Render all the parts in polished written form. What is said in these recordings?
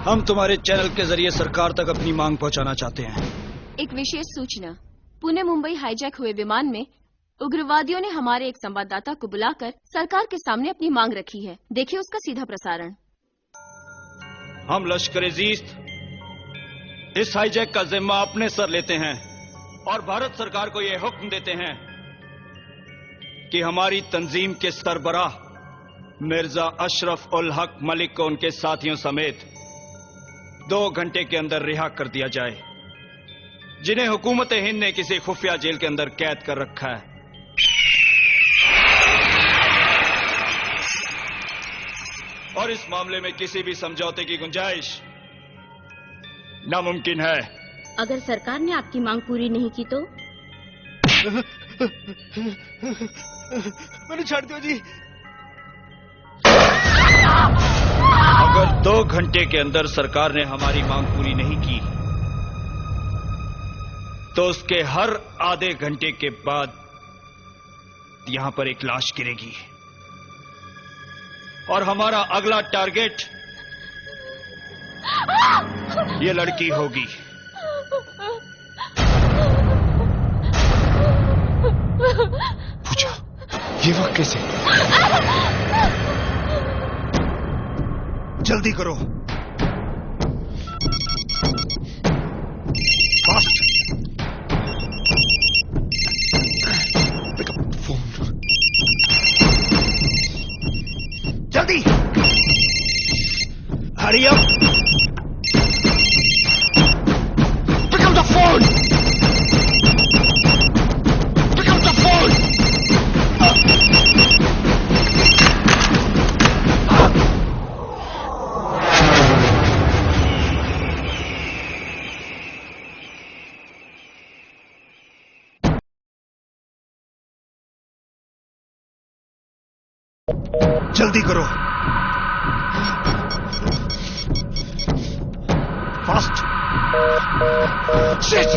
हम तुम्हारे चैनल के जरिए सरकार तक अपनी मांग पहुंचाना चाहते हैं। एक विशेष सूचना, पुणे मुंबई हाईजैक हुए विमान में उग्रवादियों ने हमारे एक संवाददाता को बुलाकर सरकार के सामने अपनी मांग रखी है। देखिए उसका सीधा प्रसारण। हम लश्कर-ए-ज़ीस्त इस हाईजैक का जिम्मा अपने सर लेते हैं और भारत सरकार को यह हुक्म देते हैं कि हमारी तंजीम के सरबराह मिर्जा अशरफ उल हक मलिक को उनके साथियों समेत 2 घंटे के अंदर रिहा कर दिया जाए, जिन्हें हुकूमत हिंद ने किसी खुफिया जेल के अंदर कैद कर रखा है। और इस मामले में किसी भी समझौते की गुंजाइश नामुमकिन है। अगर सरकार ने आपकी मांग पूरी नहीं की तो? मैंने छाड़ दिया जी। अगर 2 घंटे के अंदर सरकार ने हमारी मांग पूरी नहीं की तो उसके हर आधे घंटे के बाद यहां पर एक लाश गिरेगी और हमारा अगला टारगेट ये लड़की होगी। पूजा, ये वक्त कैसे? जल्दी करो, फास्ट। Pick up phone. जल्दी, hurry up. Pick up the phone. Pick up the phone. जल्दी करो, फास्ट। शिट!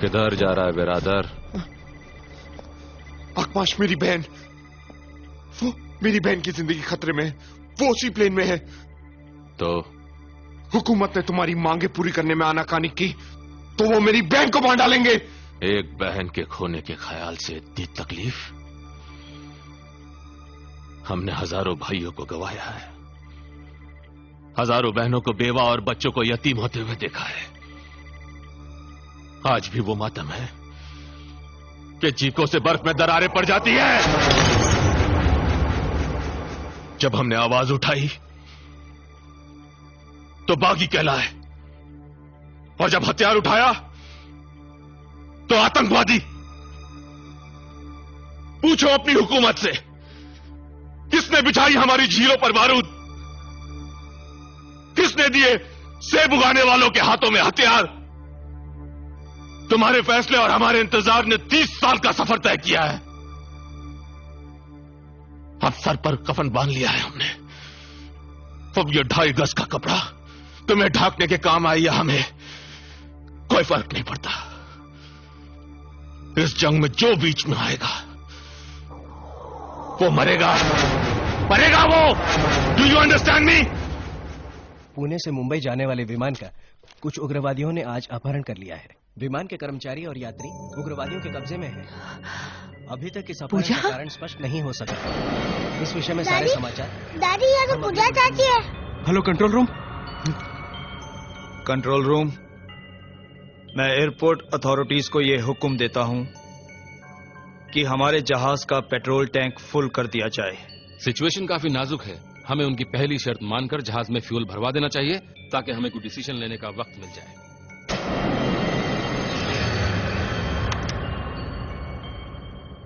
किधर जा रहा है बिरादर? आकाश, मेरी बहन, वो मेरी बहन की जिंदगी खतरे में है। वो उसी प्लेन में है। तो हुकूमत ने तुम्हारी मांगे पूरी करने में आनाकानी की तो वो मेरी बहन को मार डालेंगे। एक बहन के खोने के ख्याल से इतनी तकलीफ? हमने हजारों भाइयों को गंवाया है, हजारों बहनों को बेवा और बच्चों को यतीम होते हुए देखा है। आज भी वो मातम है कि चीखों से बर्फ में दरारें पड़ जाती है। जब हमने आवाज उठाई तो बागी कहलाए और जब हथियार उठाया तो आतंकवादी। पूछो अपनी हुकूमत से, किसने बिछाई हमारी झीलों पर बारूद? किसने दिए सेब उगाने वालों के हाथों में हथियार? तुम्हारे फैसले और हमारे इंतजार ने 30 साल का सफर तय किया है। अब सर पर कफन बांध लिया है हमने। अब ये 2.5 गज का कपड़ा तुम्हें ढांकने के काम आई या हमें, कोई फर्क नहीं पड़ता। इस जंग में जो बीच में आएगा वो मरेगा, मरेगा वो। Do you understand me? Pune से मुंबई जाने वाले विमान का कुछ उग्रवादियों ने आज अपहरण कर लिया है। विमान के कर्मचारी और यात्री उग्रवादियों के कब्जे में हैं। अभी तक इस अपहरण का कारण स्पष्ट नहीं हो सका। इस विषय में सारे समाचार। दादी, ये तो पूजा चाची है। Hello control room. Control room, मैं एयरपोर्ट अथॉरिटीज को यह हुक्म देता हूं कि हमारे जहाज का पेट्रोल टैंक फुल कर दिया जाए। सिचुएशन काफी नाजुक है। हमें उनकी पहली शर्त मानकर जहाज में फ्यूल भरवा देना चाहिए ताकि हमें कोई डिसीजन लेने का वक्त मिल जाए।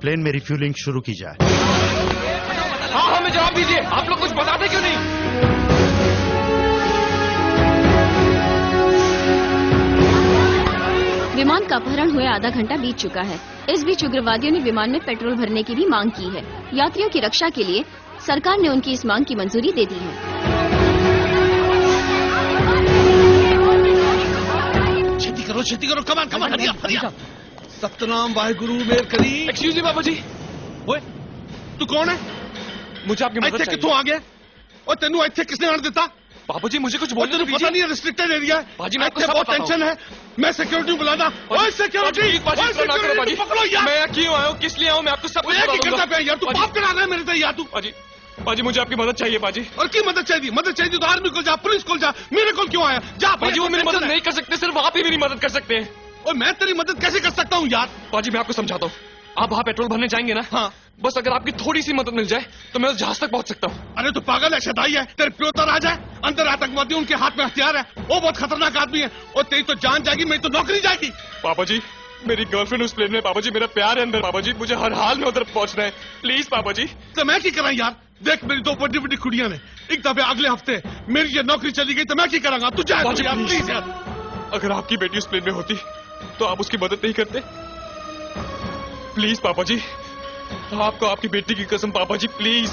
प्लेन में रिफ्यूलिंग शुरू की जाए। हाँ, हमें जवाब दीजिए, आप लोग कुछ बताते क्यों नहीं? विमान का अपहरण हुए आधा घंटा बीत चुका है। इस बीच उग्रवादियों ने विमान में पेट्रोल भरने की भी मांग की है। यात्रियों की रक्षा के लिए सरकार ने उनकी इस मांग की मंजूरी दे दी है। चलो छेती करो, कमान कमान, हरिया हरिया। सतनाम वाहेगुरु मेर करी। एक्सक्यूज मी बाबा जी। ओए तू कौन है? मुझे आपकी मदद चाहिए। कितों आ गया? और तेनू इत्थे किसने आने देता? बाबू जी मुझे कुछ बोलने दीजिए। पता नहीं है, रिस्ट्रिक्टेड एरिया है। बाजी मैं आपको सब बहुत बताता टेंशन है। मैं सिक्योरिटी बुलाना। ओए सिक्योरिटी, पकड़ो यार। मैं क्यों आया हूँ, किस लिए आया हूँ, मैं आपको सब कुछ बता दूंगा। यार तू पाप करा रहा है मेरे से यार तू। बाजी मुझे आपकी मदद चाहिए बाजी। और की मदद चाहिए? मदद चाहिए तो आर्मी को जा, पुलिस को जा, मेरे को क्यों आया? जा बाजी, वो मेरी मदद नहीं कर सकते, सिर्फ आप ही मेरी मदद कर सकते हैं। और मैं तेरी मदद कैसे कर सकता हूँ यार? बाजी मैं आपको समझाता हूँ। आप वहाँ पेट्रोल भरने जाएंगे ना? हाँ। बस अगर आपकी थोड़ी सी मदद मिल जाए तो मैं उस जहाज तक पहुँच सकता हूँ। अरे तू पागल है, शदाई है। तेरे प्यो तो राजा है, अंदर आतंकवादी उनके हाथ में हथियार है, वो बहुत खतरनाक आदमी है। और तेरी तो जान जाएगी, मेरी तो नौकरी जाएगी। पापा जी मेरी गर्लफ्रेंड उस प्लेन में, पापा जी मेरा प्यार है अंदर, पापा जी मुझे हर हाल में उधर पहुंचना है, प्लीज पापा जी। तो मैं क्या करा यार? देख मेरी दो बड़ी बड़ी कुड़ियां ने, एक दफे अगले हफ्ते मेरी ये नौकरी चली गई तो मैं क्या करांगा? तू जा यार, प्लीज यार। अगर आपकी बेटी उस प्लेन में होती तो आप उसकी मदद नहीं करते? प्लीज पापा जी, आपको आपकी बेटी की कसम पापा जी, प्लीज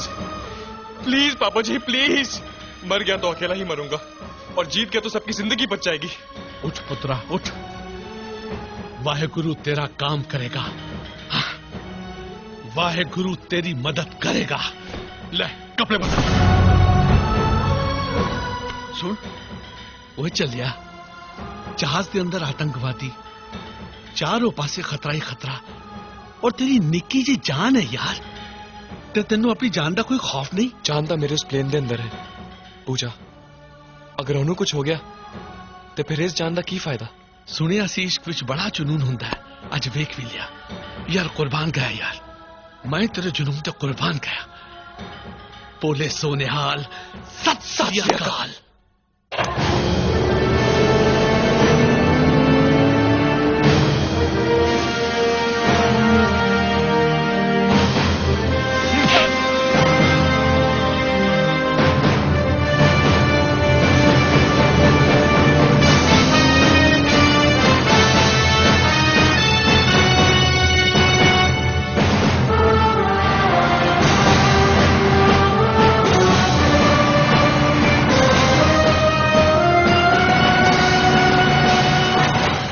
प्लीज पापा जी प्लीज। मर गया तो अकेला ही मरूंगा और जीत गया तो सबकी जिंदगी बच जाएगी। उठ पुत्रा उठ, वाहेगुरु तेरा काम करेगा। वाहेगुरु तेरी मदद करेगा। ले कपड़े बदल। सुन वो चलिया जहाज के अंदर आतंकवादी, चारों पासे खतरा ही खतरा, और तेरी निक्की जी जान है यार। ते तेनू अपनी जान का कोई खौफ नहीं? जान तो मेरे उस प्लेन के अंदर है पूजा। अगर उन्होंने कुछ हो गया तो फिर इस जान का की फायदा? सुनिया सी इश्क विच बड़ा जुनून होंदा है, अज वेख भी लिया यार। कुर्बान गया यार, मैं तेरे जुनून ते कुर्बान गया। बोले सोनेहाल सत श्री अकाल।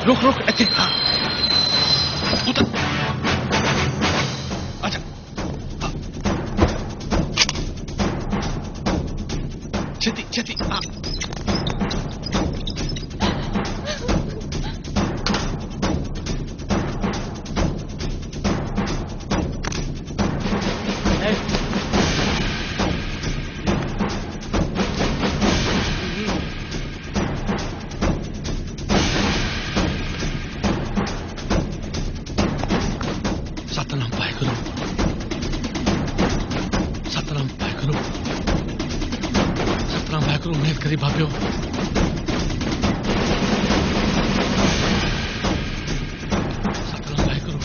रुक रुक ऐसे। हाँ उतर, अच्छा छेती छेती। हाँ सतनाम वाहेगुरु, सतनाम वाहेगुरु, सतनाम वाहेगुरु। मेहर करी भाभ्यो। सतनाम वाहेगुरु।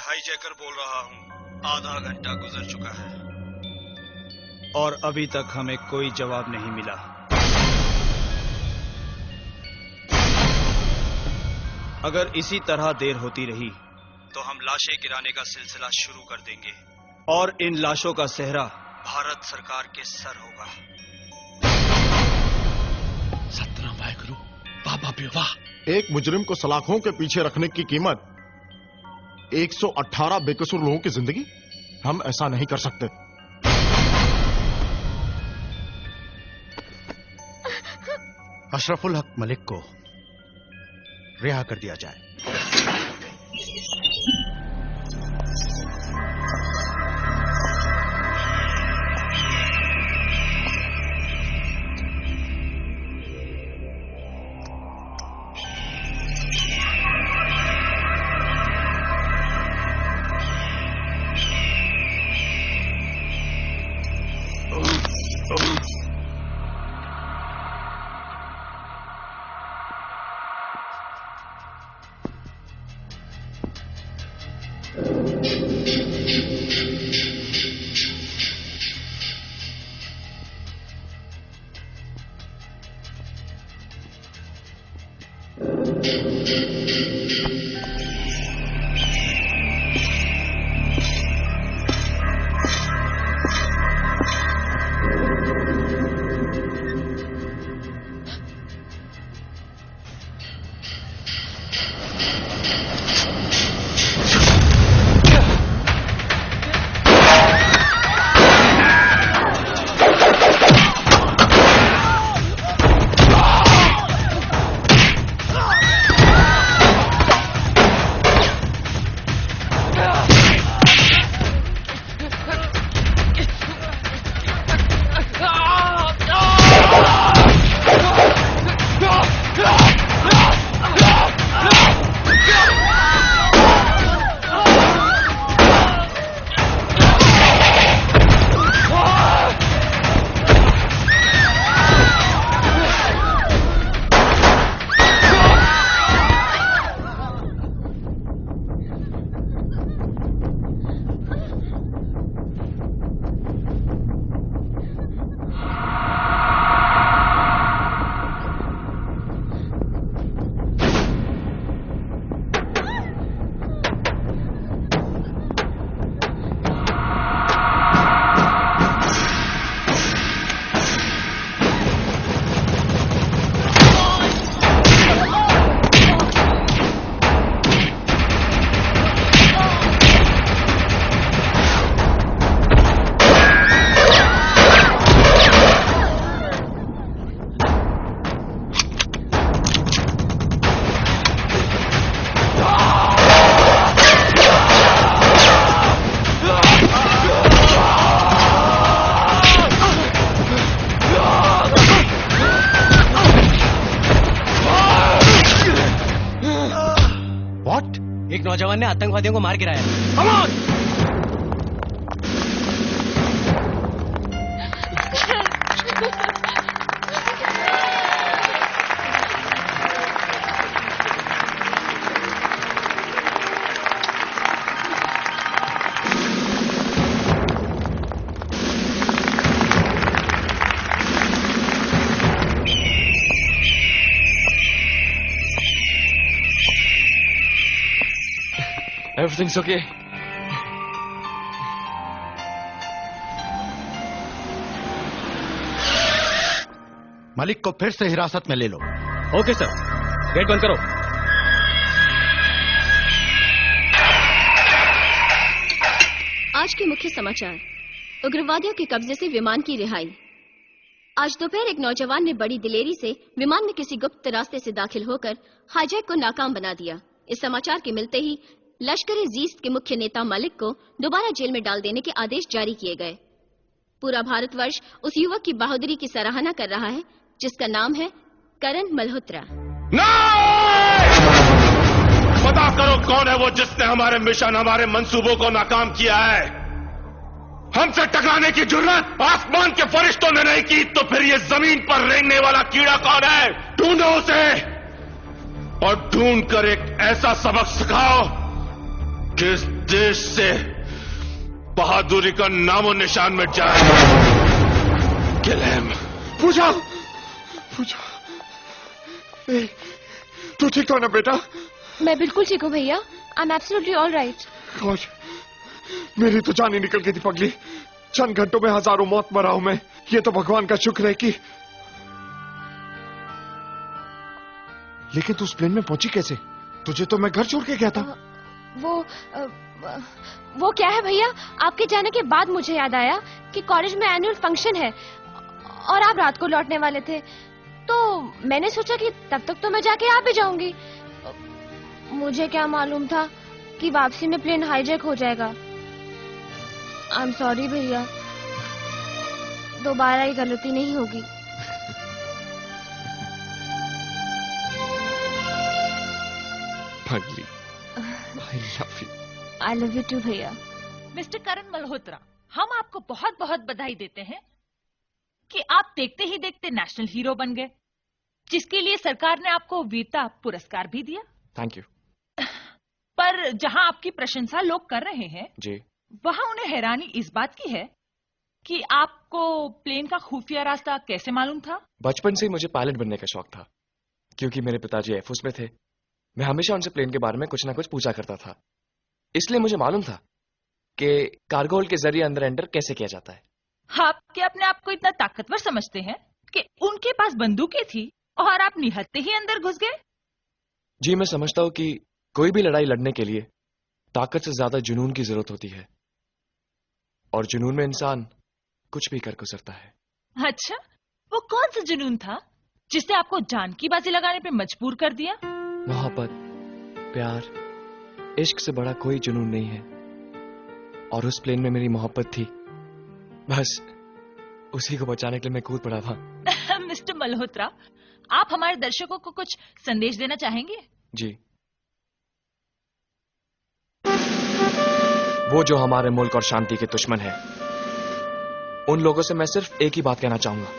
हाईजैकर बोल रहा हूं। आधा घंटा गुजर चुका है और अभी तक हमें कोई जवाब नहीं मिला। अगर इसी तरह देर होती रही तो हम लाशें गिराने का सिलसिला शुरू कर देंगे और इन लाशों का सेहरा भारत सरकार के सर होगा। सतनाम वाहेगुरु। बाबा बेवाह। एक मुजरिम को सलाखों के पीछे रखने की कीमत 118 बेकसूर लोगों की जिंदगी। हम ऐसा नहीं कर सकते। अशरफुल हक मलिक को रिहा कर दिया जाए। नौजवान ने आतंकवादियों को मार गिराया। Everything's okay. मालिक को फिर से हिरासत में ले लो। ओके सर, गेट बंद करो। आज के मुख्य समाचार। उग्रवादियों के कब्जे से विमान की रिहाई। आज दोपहर एक नौजवान ने बड़ी दिलेरी से विमान में किसी गुप्त रास्ते से दाखिल होकर हाईजैक को नाकाम बना दिया। इस समाचार के मिलते ही लश्कर-ए-जीस्त के मुख्य नेता मलिक को दोबारा जेल में डाल देने के आदेश जारी किए गए। पूरा भारतवर्ष उस युवक की बहादुरी की सराहना कर रहा है जिसका नाम है करण मल्होत्रा। पता करो कौन है वो जिसने हमारे मिशन, हमारे मंसूबों को नाकाम किया है। हमसे टकराने की जुर्रत आसमान के फरिश्तों ने नहीं की तो फिर ये जमीन पर रेंगने वाला कीड़ा कौन है? ढूंढो उसे और ढूंढ कर एक ऐसा सबक सिखाओ कि इस देश से बहादुरी का नामो निशान मिट जाए। किलेम। पूजा, तू ठीक तो ना बेटा? मैं बिल्कुल ठीक हूँ भैया। I am absolutely all right. God, मेरी तो जान ही निकल गई थी पगली। चंद घंटों में हजारों मौत मरा हूं मैं। ये तो भगवान का शुक्र है कि। लेकिन तू उस प्लेन में पहुंची कैसे? तुझे तो मैं घर छोड़ के गया था। वो क्या है भैया, आपके जाने के बाद मुझे याद आया कि कॉलेज में एनुअल फंक्शन है और आप रात को लौटने वाले थे, तो मैंने सोचा कि तब तक तो मैं जाके आ भी जाऊंगी। मुझे क्या मालूम था कि वापसी में प्लेन हाईजैक हो जाएगा। आई एम सॉरी भैया, दोबारा ये गलती नहीं होगी। पगली, I love you. I love you too भैया। मिस्टर करण मल्होत्रा, हम आपको बहुत बहुत बधाई देते हैं कि आप देखते ही देखते नेशनल हीरो बन गए, जिसके लिए सरकार ने आपको वीरता पुरस्कार भी दिया। Thank you. पर जहां आपकी प्रशंसा लोग कर रहे हैं जी, वहां उन्हें हैरानी इस बात की है कि आपको प्लेन का खुफिया रास्ता कैसे मालूम था? बचपन से ही मुझे पायलट बनने का शौक था, क्योंकि मेरे पिताजी एयरफोर्स में थे। मैं हमेशा उनसे प्लेन के बारे में कुछ ना कुछ पूछा करता था, इसलिए मुझे मालूम था कि कार्गो होल्ड के जरिए अंदर एंटर कैसे किया जाता है। आप क्या अपने आप को इतना ताकतवर समझते हैं कि उनके पास बंदूकें थी और आप निहत्ते ही अंदर घुस गए? जी, मैं समझता हूं कि कोई भी लड़ाई लड़ने के लिए ताकत से ज्यादा जुनून की जरूरत होती है, और जुनून में इंसान कुछ भी कर गुजरता है। अच्छा, वो कौन सा जुनून था जिसने आपको जान की बाजी लगाने पे मजबूर कर दिया? मोहब्बत, प्यार, इश्क से बड़ा कोई जुनून नहीं है, और उस प्लेन में मेरी मोहब्बत थी। बस उसी को बचाने के लिए मैं कूद पड़ा था। मिस्टर मल्होत्रा, आप हमारे दर्शकों को कुछ संदेश देना चाहेंगे? जी, वो जो हमारे मुल्क और शांति के दुश्मन है, उन लोगों से मैं सिर्फ एक ही बात कहना चाहूंगा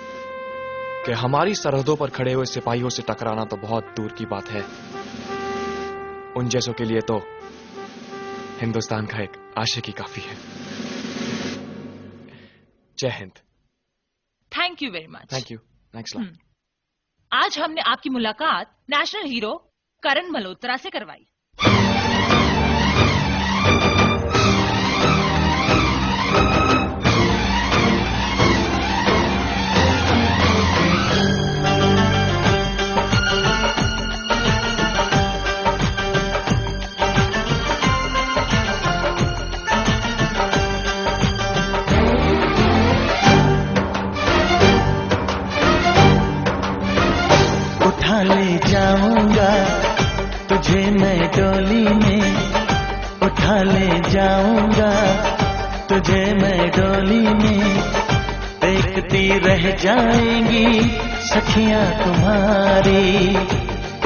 कि हमारी सरहदों पर खड़े हुए सिपाहियों से टकराना तो बहुत दूर की बात है। उन जैसों के लिए तो हिंदुस्तान का एक आशिक ही काफी है। जय Hind. Thank you very much. Thank you. Thanks lot. आज हमने आपकी मुलाकात नेशनल हीरो करण मल्होत्रा से करवाई। ले जाऊंगा तुझे मैं डोली में, उठा ले जाऊंगा तुझे मैं डोली में। देखती रह जाएंगी सखियां तुम्हारी,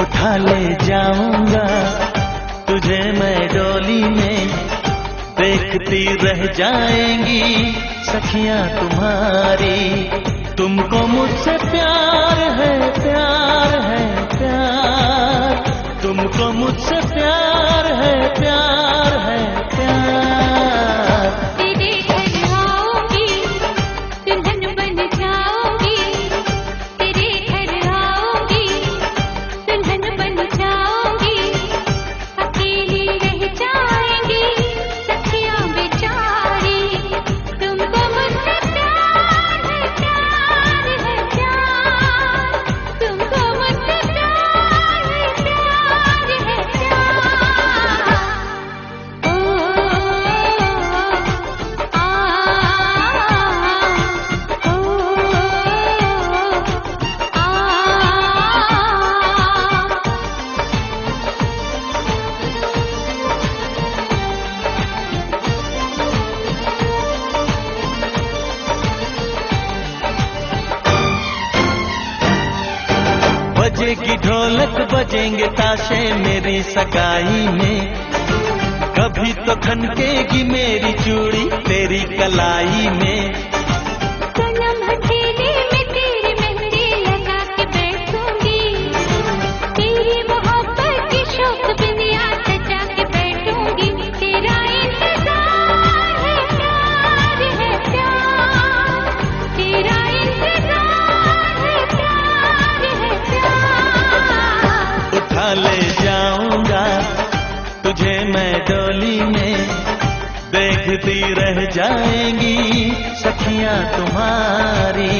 उठा ले जाऊंगा तुझे मैं डोली में, देखती रह जाएंगी सखियां तुम्हारी। तुमको मुझसे प्यार है, प्यार है, प्यार, तुमको मुझसे प्यार है, प्यार है, प्यार। तेरे घर आऊंगी, दुल्हन बन जाऊंगी, तेरे घर आऊंगी, दुल्हन बन जाऊंगी, अकेली रह जाएंगी सखियां बेचारी। तुमको मुझसे प्यार है, प्यार है, प्यार, तुमको मुझसे प्यार है, प्यार है, प्यार। बजेगी ढोलक, बजेंगे ताशे मेरी सगाई में, कभी तो खनकेगी मेरी चूड़ी तेरी कलाई में। सनम हथेली में तेरी मेहंदी लगा के बैठूंगी, तेरी मोहब्बत की शौक बिंदिया सजा के बैठूंगी। तेरा इंतजार है, प्यार है, प्यार, तेरा इंतजार है, प्यार है, प्यार। उठा ले जाऊंगा तुझे मैं डोली में, देखती रह जाएंगी सखियां तुम्हारी।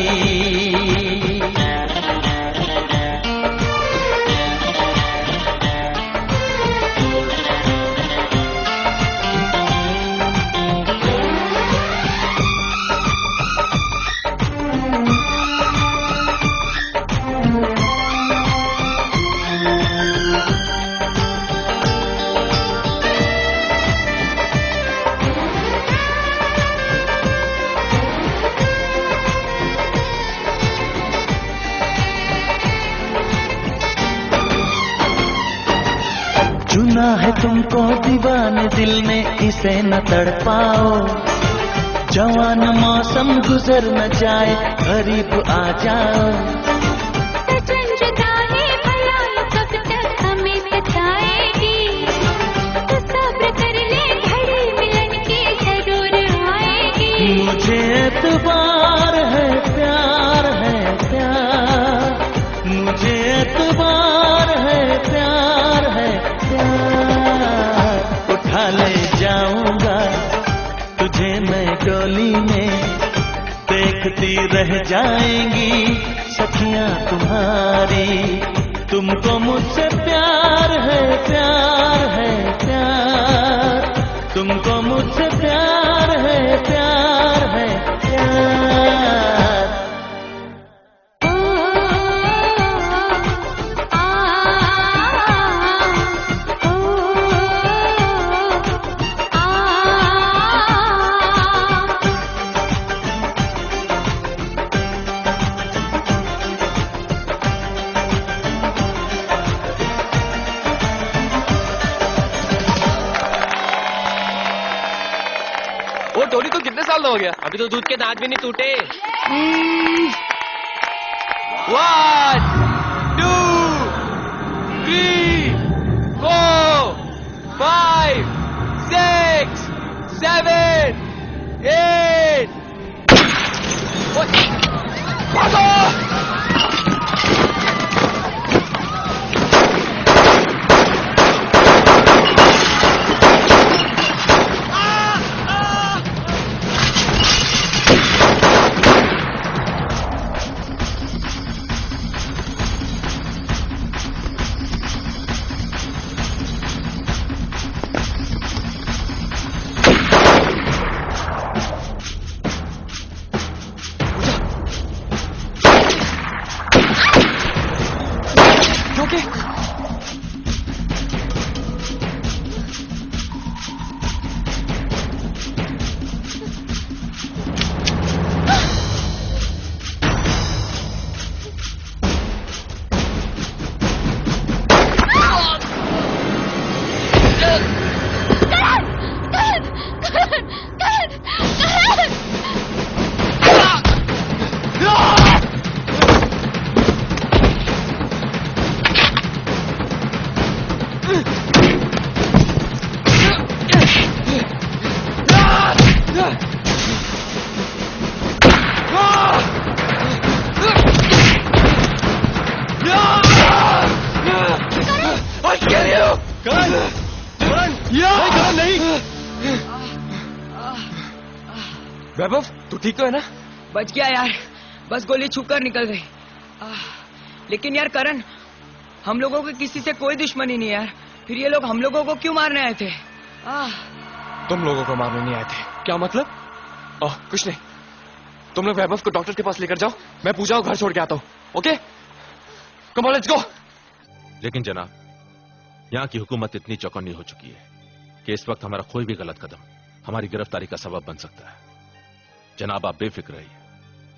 चुना है तुमको दीवाने दिल ने, इसे न तड़पाओ, जवान मौसम गुजर न जाए, करीब आ जाओ। सजन जुदाई भला कब तक हमें सताएगी, तो सब्र कर ले घड़ी मिलन की जरूर आएगी। मुझे एतबार है, प्यार है, प्यार, मुझे एतबार है, प्यार है, प्यार। उठा ले जाऊंगा तुझे मैं डोली में, देखती रह जाएंगी सखियां तुम्हारी। तुमको मुझसे प्यार है, प्यार है, प्यार, तुमको मुझसे प्यार है, प्यार है, प्यार। वो टोनी तो कितने साल का हो गया, अभी तो दूध के दांत भी नहीं टूटे। 1 2 3 4 5 6 7 8। नहीं। वैभव, तू ठीक तो है ना? बच गया यार, बस गोली छूकर निकल गई। लेकिन यार करण, हम लोगों को किसी से कोई दुश्मनी नहीं यार, फिर ये लोग हम लोगों को क्यों मारने आए थे? तुम लोगों को मारने नहीं आए थे? क्या मतलब? कुछ नहीं, तुम लोग वैभव को डॉक्टर के पास लेकर जाओ, मैं पूजा को घर छोड़ के आता हूँ। Okay, come on let's go. लेकिन जनाब, यहाँ की हुकूमत इतनी चौकन्नी हो चुकी है कि इस वक्त हमारा कोई भी गलत कदम हमारी गिरफ्तारी का सबब बन सकता है। जनाब, आप बेफिक्र रहिए।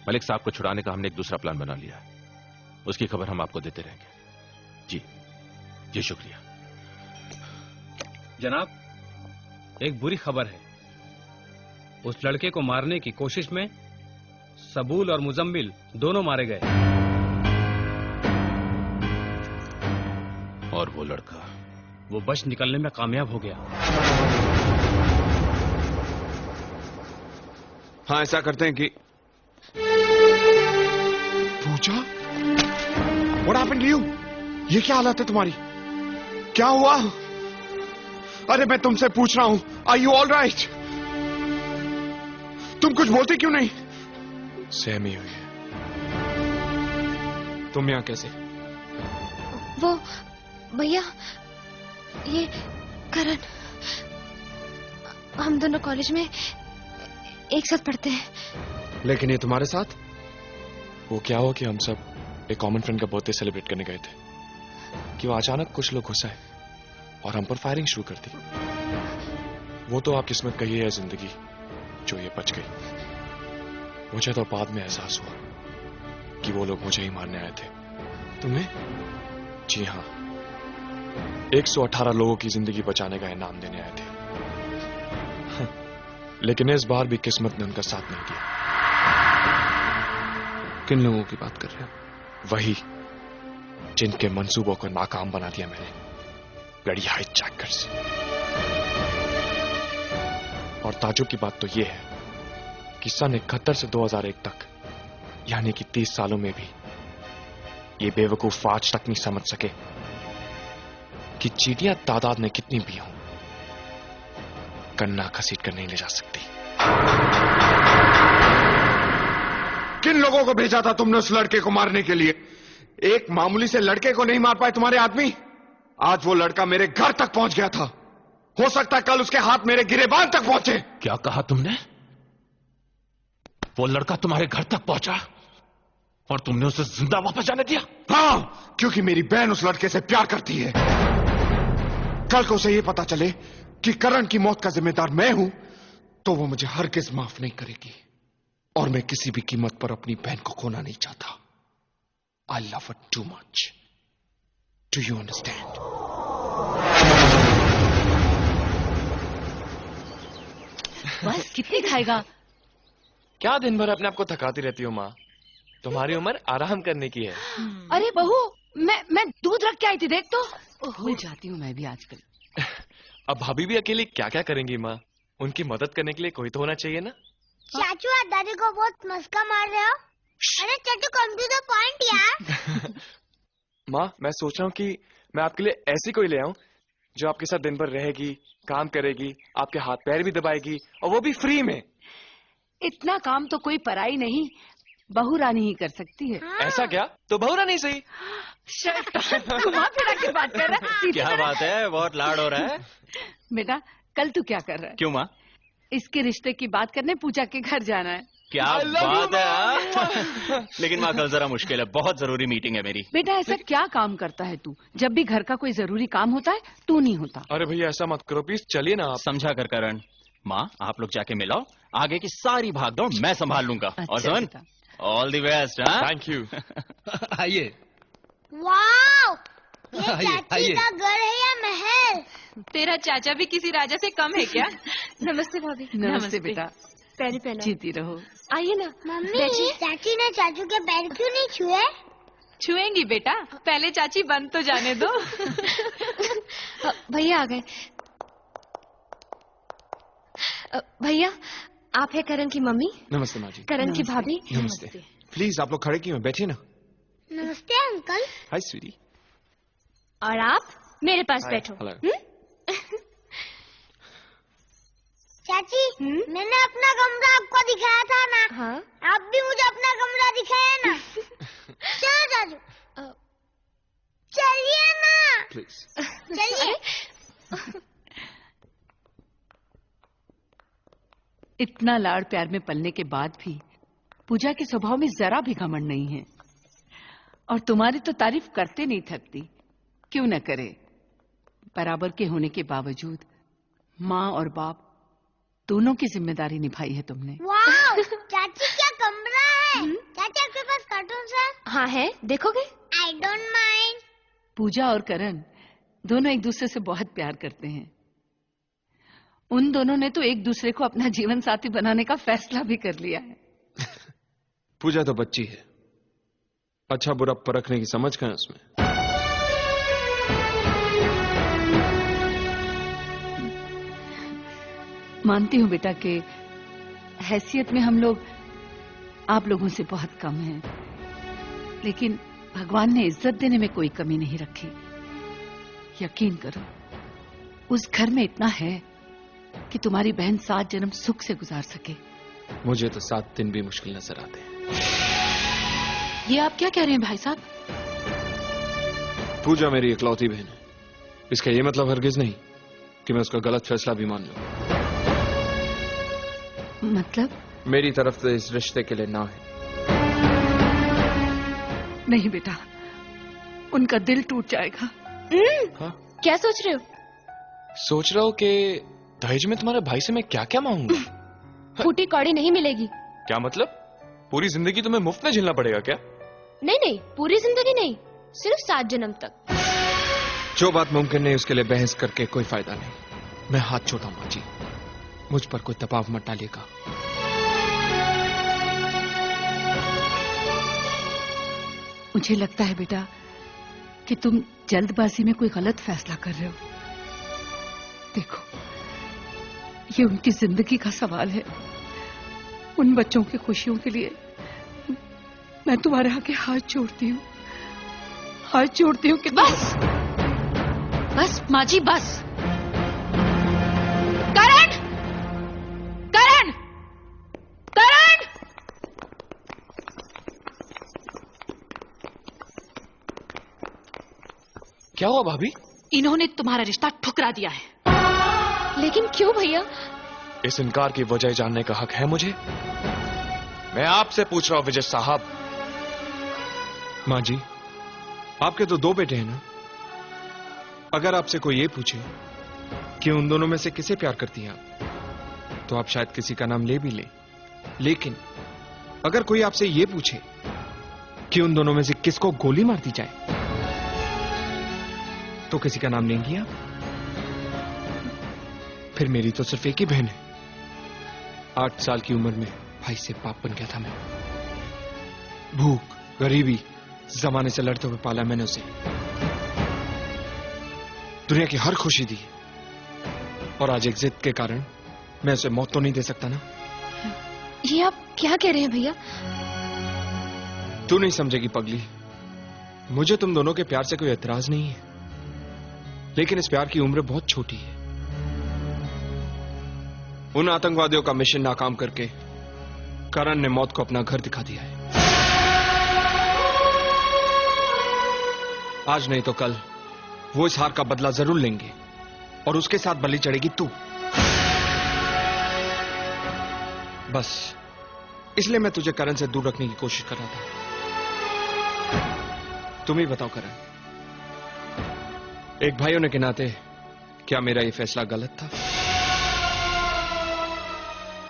मलिक साहब को छुड़ाने का हमने एक दूसरा प्लान बना लिया है, उसकी खबर हम आपको देते रहेंगे। जी जी, शुक्रिया। जनाब, एक बुरी खबर है। उस लड़के को मारने की कोशिश में सबूल और मुजम्मिल दोनों मारे गए। और वो लड़का? वो बच निकलने में कामयाब हो गया। हाँ, ऐसा करते हैं कि पूजा, व्हाट हैपेंड टू यू? ये क्या हालत है तुम्हारी? क्या हुआ? अरे मैं तुमसे पूछ रहा हूं, आर यू ऑल राइट? तुम कुछ बोलते क्यों नहीं? सहमी हुई है। तुम यहाँ कैसे? वो भैया, ये करण, हम दोनों कॉलेज में एक साथ पढ़ते हैं। लेकिन ये तुम्हारे साथ? वो क्या हुआ कि हम सब एक कॉमन फ्रेंड का बर्थडे सेलिब्रेट करने गए थे कि वो अचानक कुछ लोग घुस आए और हम पर फायरिंग शुरू कर दी। वो तो आप किस्मत कही है जिंदगी जो ये बच गई। मुझे तो बाद में एहसास हुआ कि वो लोग मुझे ही मारने आए थे। तुम्हें? जी हाँ, 118 लोगों की जिंदगी बचाने का इनाम देने आए थे। लेकिन इस बार भी किस्मत ने उनका साथ नहीं दिया। किन लोगों की बात कर रहे हो? वही जिनके मंसूबों को नाकाम बना दिया मैंने, ब्लडी हाईजैकर्स। और ताजुब की बात तो यह है कि सन 71 से 2001 तक, यानी कि 30 सालों में भी ये बेवकूफ आज तक नहीं समझ सके कि चींटियां तादाद में कितनी भी हों, कन्ना घसीट कर नहीं ले जा सकती। किन लोगों को भेजा था तुमने उस लड़के को मारने के लिए? एक मामूली से लड़के को नहीं मार पाए तुम्हारे आदमी? आज वो लड़का मेरे घर तक पहुंच गया था। हो सकता है कल उसके हाथ मेरे गिरेबान तक पहुंचे। क्या कहा तुमने? वो लड़का तुम्हारे घर तक पहुंचा और तुमने उसे जिंदा वापस जाने दिया? हाँ, क्योंकि मेरी बहन उस लड़के से प्यार करती है। कल को उसे ये पता चले कि करण की मौत का जिम्मेदार मैं हूं, तो वो मुझे हरगिज माफ नहीं करेगी। और मैं किसी भी कीमत पर अपनी बहन को खोना नहीं चाहता। I love her too much. Do you understand? बस कितनी खाएगा? क्या दिन भर अपने आप को थकाती रहती हो माँ? तुम्हारी उम्र आराम करने की है। अरे बहू, मैं दूध रख के आई थी, देख तो। भूल जाती हूँ मैं भी आजकल। अब भाभी भी अकेली क्या क्या करेंगी माँ? उनकी मदद करने के लिए कोई तो होना चाहिए ना? चाचू, आप दादी को बहुत मस्का मार रहे हो। अरे चाचू, कम टू द पॉइंट यार। माँ, मैं सोच रहा हूँ कि मैं आपके लिए ऐसी कोई ले आऊं जो आपके साथ दिन भर रहेगी, काम करेगी, आपके हाथ पैर भी दबाएगी, और वो भी फ्री में। इतना काम तो कोई पराई नहीं, बहू रानी ही कर सकती है। ऐसा क्या? तो बहू रानी सही। घुमा फिरा के बात कर रहा है। क्या बात है, बहुत लाड हो रहा है। बेटा, कल तू क्या कर रहा है? क्यों माँ? इसके रिश्ते की बात करने पूजा के घर जाना है। क्या बात है। लेकिन माँ, कल जरा मुश्किल है, बहुत जरूरी मीटिंग है मेरी। बेटा, ऐसा क्या काम करता है तू? जब भी घर का कोई जरूरी काम होता है तू नहीं होता। अरे भैया, ऐसा मत करो प्लीज, चलिए ना आप। समझा कर करण। माँ, आप लोग जाके मिलाओ, आगे की सारी भागदौड़ मैं संभाल लूंगा। और सुन, all the best. Thank you. आइए। वाओ, ये आइए, चाची आइए। का घर है या महल? तेरा चाचा भी किसी राजा से कम है क्या? नमस्ते भाभी। नमस्ते बेटा। पैरी पहना। जीती रहो। आइए ना। मम्मी, चाची ने चाचू के पैर क्यों नहीं छुए? छुएंगी बेटा, पहले चाची बंद तो जाने दो। भैया आ गए। भैया, आप है करण की मम्मी? नमस्ते माँ जी। करण की भाभी? नमस्ते। प्लीज आप लोग खड़े क्यों हैं? बैठिए ना। नमस्ते अंकल। हाय स्वीटी। और आप? मेरे पास बैठो। चाची, मैंने अपना कमरा आपको दिखाया था ना? हाँ? आप भी मुझे अपना कमरा दिखाया ना? चलो चाचू, चलिए ना। चलिए। इतना लाड़ प्यार में पलने के बाद भी पूजा के स्वभाव में जरा भी घमंड नहीं है, और तुम्हारी तो तारीफ करते नहीं थकती। क्यों न करे, बराबर के होने के बावजूद माँ और बाप दोनों की जिम्मेदारी निभाई है तुमने। वाह, चाची क्या कमरा है। चाची आपके पास कार्टून्स है? हाँ है, देखोगे? I don't mind. पूजा और करण दोनों एक दूसरे से बहुत प्यार करते हैं। उन दोनों ने तो एक दूसरे को अपना जीवन साथी बनाने का फैसला भी कर लिया है। पूजा तो बच्ची है, अच्छा बुरा परखने की समझ कहाँ उसमें। मानती हूँ बेटा कि हैसियत में हम लोग आप लोगों से बहुत कम हैं, लेकिन भगवान ने इज्जत देने में कोई कमी नहीं रखी। यकीन करो, उस घर में इतना है कि तुम्हारी बहन 7 जन्म सुख से गुजार सके। मुझे तो 7 दिन भी मुश्किल नजर आते हैं। ये आप क्या कह रहे हैं भाई साहब? पूजा मेरी इकलौती बहन है, इसका ये मतलब हरगिज नहीं कि मैं उसका गलत फैसला भी मान लूं। मतलब? मेरी तरफ से इस रिश्ते के लिए ना है। नहीं बेटा, उनका दिल टूट जाएगा। हाँ? क्या सोच रहे हो? सोच रहा हूँ कि दहेज में तुम्हारे भाई से मैं क्या क्या मांगूंगा। फूटी कौड़ी नहीं मिलेगी। क्या मतलब? पूरी जिंदगी तुम्हें मुफ्त में झेलना पड़ेगा क्या? नहीं, पूरी जिंदगी नहीं, सिर्फ 7 जन्म तक। जो बात मुमकिन नहीं उसके लिए बहस करके कोई फायदा नहीं। मैं हाथ छोड़ा हूं माँ जी, मुझ पर कोई दबाव मत डालिएगा। मुझे लगता है बेटा कि तुम जल्दबाजी में कोई गलत फैसला कर रहे हो। देखो, ये उनकी जिंदगी का सवाल है। उन बच्चों की खुशियों के लिए मैं तुम्हारे आगे हाथ जोड़ती हूँ कि बस माँ जी, बस। करण! क्या हुआ भाभी? इन्होंने तुम्हारा रिश्ता ठुकरा दिया है। लेकिन क्यों भैया? इस इनकार की वजह जानने का हक है मुझे। मैं आपसे पूछ रहा हूं विजय साहब। माँ जी, आपके तो 2 बेटे हैं ना। अगर आपसे कोई ये पूछे कि उन दोनों में से किसे प्यार करती हैं आप, तो आप शायद किसी का नाम ले भी लें। लेकिन अगर कोई आपसे ये पूछे कि उन दोनों में से किसको गोली मार दी जाए, तो किसी का नाम लेंगी आप? फिर मेरी तो सिर्फ एक ही बहन है। 8 साल की उम्र में भाई से बाप बन गया था मैं। भूख, गरीबी, जमाने से लड़ते हुए पाला मैंने उसे। दुनिया की हर खुशी दी, और आज एक जिद के कारण मैं उसे मौत तो नहीं दे सकता ना। ये आप क्या कह रहे हैं भैया? तू नहीं समझेगी पगली। मुझे तुम दोनों के प्यार से कोई एतराज नहीं है, लेकिन इस प्यार की उम्र बहुत छोटी है। उन आतंकवादियों का मिशन नाकाम करके करण ने मौत को अपना घर दिखा दिया है। आज नहीं तो कल वो इस हार का बदला जरूर लेंगे, और उसके साथ बलि चढ़ेगी तू। बस इसलिए मैं तुझे करण से दूर रखने की कोशिश कर रहा था। तुम ही बताओ करण, एक भाई होने के नाते क्या मेरा ये फैसला गलत था?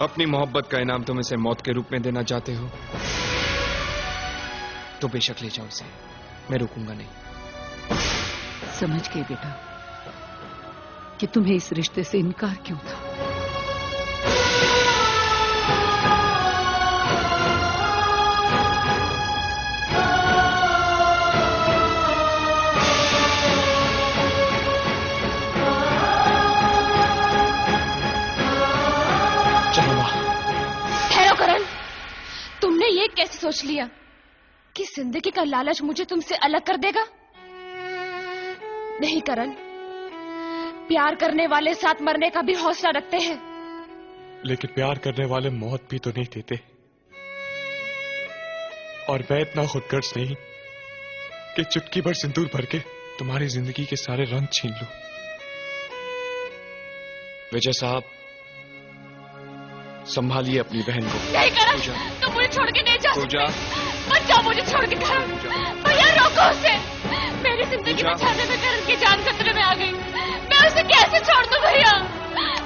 अपनी मोहब्बत का इनाम तुम इसे मौत के रूप में देना चाहते हो तो बेशक ले जाओ इसे, मैं रुकूंगा नहीं। समझ गई बेटा कि तुम्हें इस रिश्ते से इनकार क्यों था। ठहरो करण, तुमने ये कैसे सोच लिया कि जिंदगी का लालच मुझे तुमसे अलग कर देगा? नहीं करण, प्यार करने वाले साथ मरने का भी हौसला रखते हैं। लेकिन प्यार करने वाले मौत भी तो नहीं देते। और मैं इतना खुदगर्ज नहीं कि चुटकी भर सिंदूर भर के तुम्हारी जिंदगी के सारे रंग छीन लूं। विजय साहब, संभालिए अपनी बहन को। नहीं करण, तुम मुझे छोड़ के नहीं जा सकते। मत जाओ मुझे छोड़ के करण। भैया रोको उसे। मेरी जिंदगी बचाने में करण की जान खतरे में आ गई। मैं उसे कैसे छोड़ दूं भैया?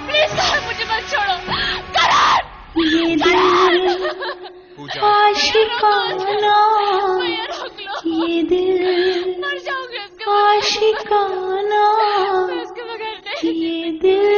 प्लीज करण, मुझे मत छोड़ो। करण! ये दिल आशिकाना, ये दिल मर जाऊंगी आशिकाना, ये दिल।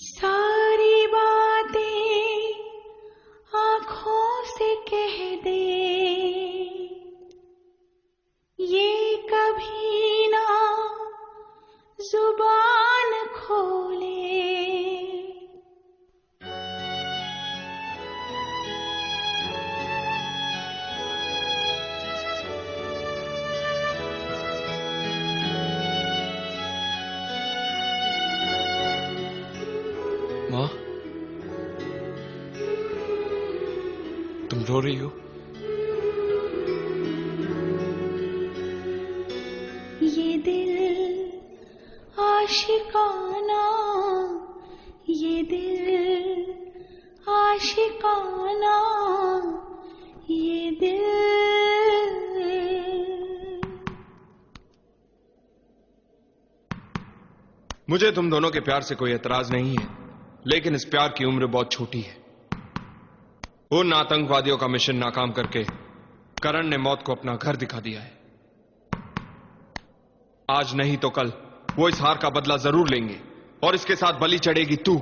सारी बातें आँखों से कह दे, ये कभी ना जुबान खोले। माँ, तुम रो रही हो? ये दिल आशिकाना, ये दिल आशिकाना, ये दिल। मुझे तुम दोनों के प्यार से कोई एतराज नहीं है, लेकिन इस प्यार की उम्र बहुत छोटी है। उन आतंकवादियों का मिशन नाकाम करके करण ने मौत को अपना घर दिखा दिया है। आज नहीं तो कल वो इस हार का बदला जरूर लेंगे और इसके साथ बलि चढ़ेगी तू।